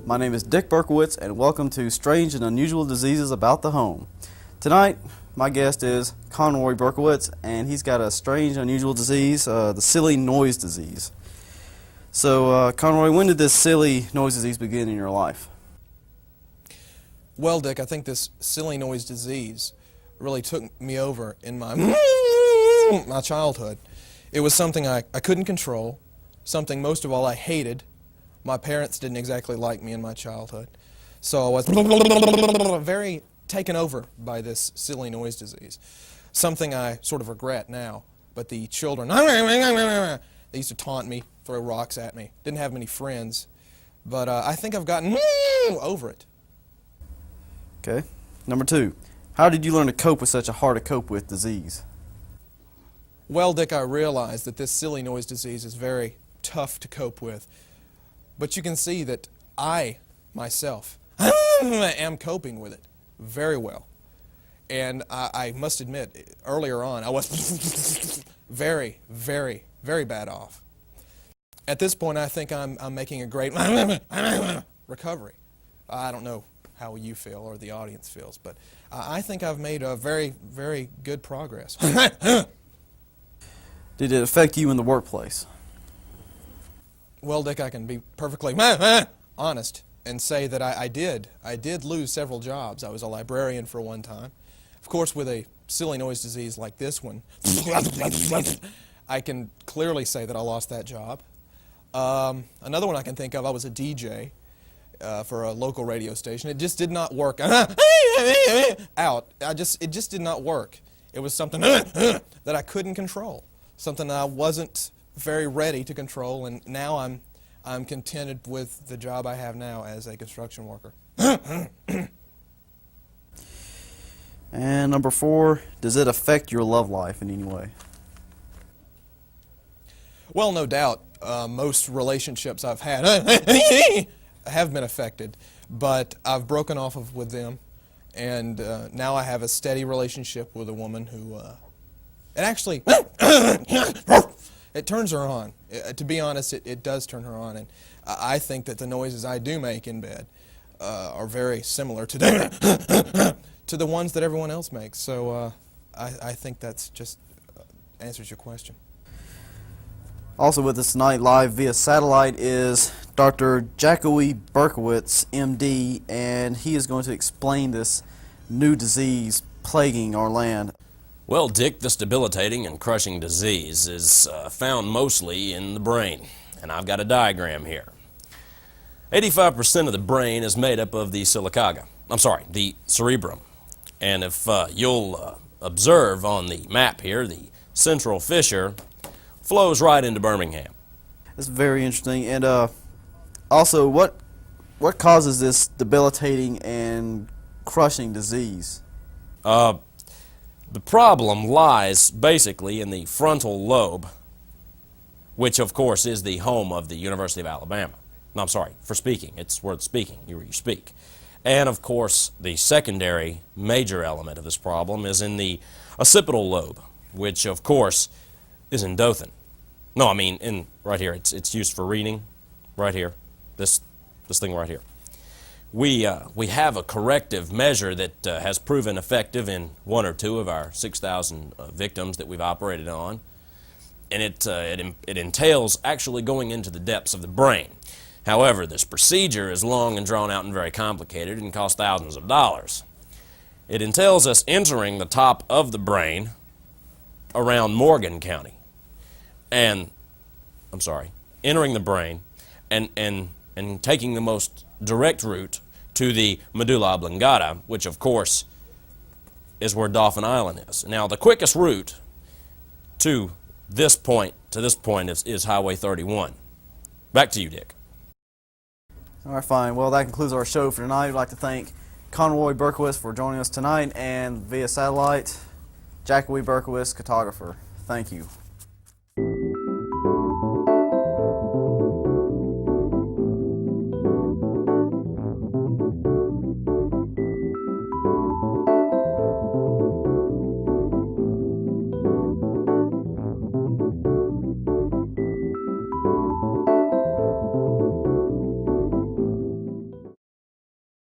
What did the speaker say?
My name is Dick Burkawitz, and welcome to Strange and Unusual Diseases About the Home. Tonight, my guest is Conroy Burkawitz, and he's got a strange, unusual disease, the silly noise disease. So, Conroy, when did this silly noise disease begin in your life? Well, Dick, I think this silly noise disease really took me over in my childhood. It was something I couldn't control, something most of all I hated. My parents didn't exactly like me in my childhood. So I was very taken over by this silly noise disease. Something I sort of regret now, but the children, they used to taunt me, throw rocks at me. Didn't have many friends, but I think I've gotten over it. Okay. Number two, how did you learn to cope with such a hard-to-cope-with disease? Well, Dick, I realized that this silly noise disease is very tough to cope with. But you can see that I, myself, am coping with it very well. And I must admit, earlier on, I was very, very, very bad off. At this point, I think I'm making a great recovery. I don't know how you feel or the audience feels, but I think I've made a very, very good progress. Did it affect you in the workplace? Well, Dick, I can be perfectly honest and say that I did. I did lose several jobs. I was a librarian for one time. Of course, with a silly noise disease like this one, I can clearly say that I lost that job. Another one I can think of, I was a DJ for a local radio station. It just did not work out. It just did not work. It was something that I couldn't control, something that I wasn't very ready to control, and now I'm contented with the job I have now as a construction worker. And number four, does it affect your love life in any way? Well, no doubt, most relationships I've had have been affected, but I've broken off with them, and now I have a steady relationship with a woman who, it actually, it turns her on. To be honest, it does turn her on, and I think that the noises I do make in bed are very similar to the ones that everyone else makes. So I think that's just answers your question. Also with us tonight live via satellite is Dr. Dzhakowi Burkawitz, MD, and he is going to explain this new disease plaguing our land. Well, Dick, this debilitating and crushing disease is found mostly in the brain, and I've got a diagram here. 85% of the brain is made up of the the cerebrum. And if you'll observe on the map here, the central fissure flows right into Birmingham. That's very interesting. And also, what causes this debilitating and crushing disease? The problem lies basically in the frontal lobe, which of course is the home of the University of Alabama. No, I'm sorry, for speaking. It's where speaking, you speak. And of course, the secondary major element of this problem is in the occipital lobe, which of course is in Dothan. No, I mean in right here. It's used for reading, right here. This thing right here. We have a corrective measure that has proven effective in one or two of our 6,000 victims that we've operated on, and it entails actually going into the depths of the brain. However, this procedure is long and drawn out and very complicated and costs thousands of dollars. It entails us entering the top of the brain around Morgan County, and entering the brain and taking the most direct route to the medulla oblongata, which of course is where Dauphin Island is. Now, the quickest route to this point is Highway 31. Back to you, Dick. All right, fine. Well, that concludes our show for tonight. We'd like to thank Conroy Burkawitz for joining us tonight, and via satellite, Dzhakowi Burkawitz, cartographer. Thank you.